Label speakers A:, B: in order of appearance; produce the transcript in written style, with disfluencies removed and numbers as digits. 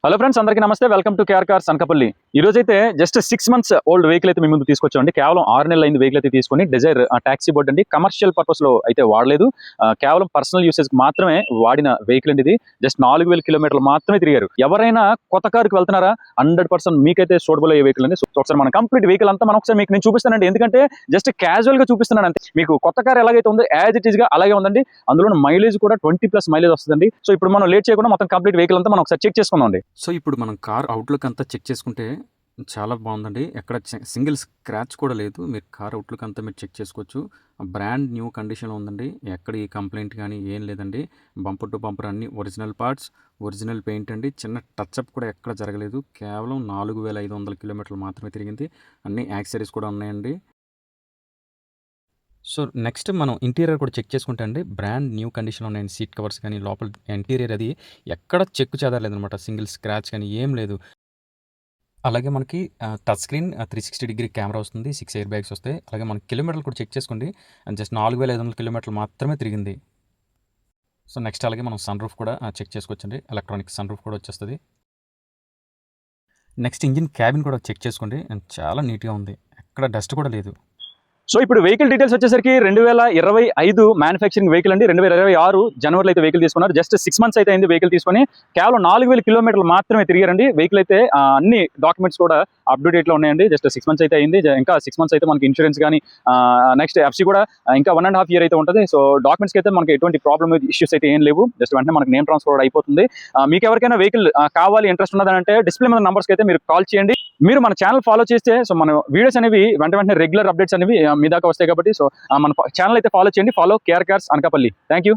A: Hello friends, అందరికీ నమస్తే. Welcome to KR cars Anakapalli. ఈ రోజు అయితే జస్ట్ 6 months ఓల్డ్ వెహికల్ అయితే మీ ముందు తీసుకొచ్చామండి. కేవలం 6 నెలలు అయింది వెహికల్ అయితే తీసుకొని. డిజైర్ టాక్సీ బోర్డ్ అండి. కమర్షియల్ పర్పస్ లో అయితే వాడలేదు, కేవలం పర్సనల్ యూసేజ్ మాత్రమే వాడిన వెహికల్ అండి. ఇది జస్ట్ 4000 కిలోమీటర్లు మాత్రమే తిరిగారు. ఎవరైనా కొత్త కారుకి వెళ్తున్నారా 100% మీకైతే సూటబుల్ అయ్యే వెహికల్ అండి. సో ఒకసారి మన కంప్లీట్ వెహికల్ అంతా మనం ఒకసారి మీకు నేను చూపిస్తానండి. ఎందుకంటే జస్ట్ క్యాజువల్ గా చూపిస్తున్నాను అంతే. మీకు కొత్త కార్ ఎలాగైతే ఉందో యాజ్ ఇట్ ఈస్ గా అలాగే ఉందండి. అందులో మైలేజ్ కూడా 20+ మైలేజ్ వస్తుందండి. సో ఇప్పుడు మనం లేట్ చేయకుండా మొత్తం కంప్లీట్ వెహికల్ అంతా మనం ఒకసారి చెక్ చేసుకుందాం.
B: సో ఇప్పుడు మనం కార్ అవుట్లుక్ అంతా చెక్ చేసుకుంటే చాలా బాగుందండి. ఎక్కడ సింగిల్ స్క్రాచ్ కూడా లేదు. మీరు కార్ అవుట్లుక్ అంతా మీరు చెక్ చేసుకోవచ్చు. బ్రాండ్ న్యూ కండిషన్లో ఉందండి. ఎక్కడ ఈ కంప్లైంట్ కానీ ఏం లేదండి. బంపర్ టు బంపర్ అన్ని ఒరిజినల్ పార్ట్స్, ఒరిజినల్ పెయింట్ అండి. చిన్న టచ్అప్ కూడా ఎక్కడ జరగలేదు. కేవలం 4500 కిలోమీటర్లు మాత్రమే తిరిగింది. అన్ని యాక్సెసరీస్ కూడా ఉన్నాయండి. సో నెక్స్ట్ మనం ఇంటీరియర్ కూడా చెక్ చేసుకుంటే అండి, బ్రాండ్ న్యూ కండిషన్లో ఉన్నాయండి. సీట్ కవర్స్ కానీ లోపల ఇంటీరియర్ అది ఎక్కడ చెక్కు చెదరలేదనమాట. సింగిల్ స్క్రాచ్ కానీ ఏం లేదు. అలాగే మనకి టచ్ స్క్రీన్ 360 డిగ్రీ కెమెరా వస్తుంది. 6 ఎయిర్ బ్యాగ్స్ వస్తాయి. అలాగే మన కిలోమీటర్లు కూడా చెక్ చేసుకోండి. జస్ట్ 4500 కిలోమీటర్లు మాత్రమే తిరిగింది. సో నెక్స్ట్ అలాగే మనం సన్ రూఫ్ కూడా చెక్ చేసుకోవచ్చండి. ఎలక్ట్రానిక్ సన్ రూఫ్ కూడా వచ్చేస్తుంది. నెక్స్ట్ ఇంజిన్ క్యాబిన్ కూడా చెక్ చేసుకోండి. చాలా నీట్గా ఉంది. ఎక్కడ డస్ట్ కూడా లేదు.
A: సో ఇప్పుడు వెహికల్ డీటెయిల్స్ వచ్చేసరికి 2025 మ్యానుఫ్యాక్చరింగ్ వెహికల్ అండి. 2026 జనవరిలో అయితే వెహికల్ తీసుకున్నారు. జస్ట్ 6 months అయితే అయింది వెహికల్ తీసుకొని. కేవలం 4000 కిలోమీటర్లు మాత్రమే తిరిగారండి. వెహికల్ అయితే అన్ని డాక్యుమెంట్స్ కూడా అప్డేట్లో ఉన్నాయండి. జస్ట్ 6 months అయితే అయింది. ఇంకా 6 months అయితే మనకి ఇన్సూరెన్స్ కానీ నెక్స్ట్ ఎఫ్సీ కూడా ఇంకా 1.5 year అయితే ఉంటుంది. సో డాక్యుమెంట్స్కి అయితే మనకి ఎటువంటి ప్రాబ్లమ్ ఇష్యూస్ అయితే ఏం లేవు. జస్ట్ వెంటనే మనకి నేమ్ ట్రాన్స్ఫర్ అయిపోతుంది. మీకు ఎవరికైనా వెహికల్ కావాలి, ఇంట్రెస్ట్ ఉన్నదంటే డిస్ప్లే మీద నంబర్స్కి అయితే మీరు కాల్ చేయండి. మీరు మన ఛానల్ ఫాలో చేస్తే సో మన వీడియోస్ అనేవి వెంటనే రెగ్యులర్ అప్డేట్స్ అనేవి మీ దాకా వస్తాయి కాబట్టి సో మన ఛానల్ అయితే ఫాలో చేయండి. Follow KR cars Anakapalli. Thank you.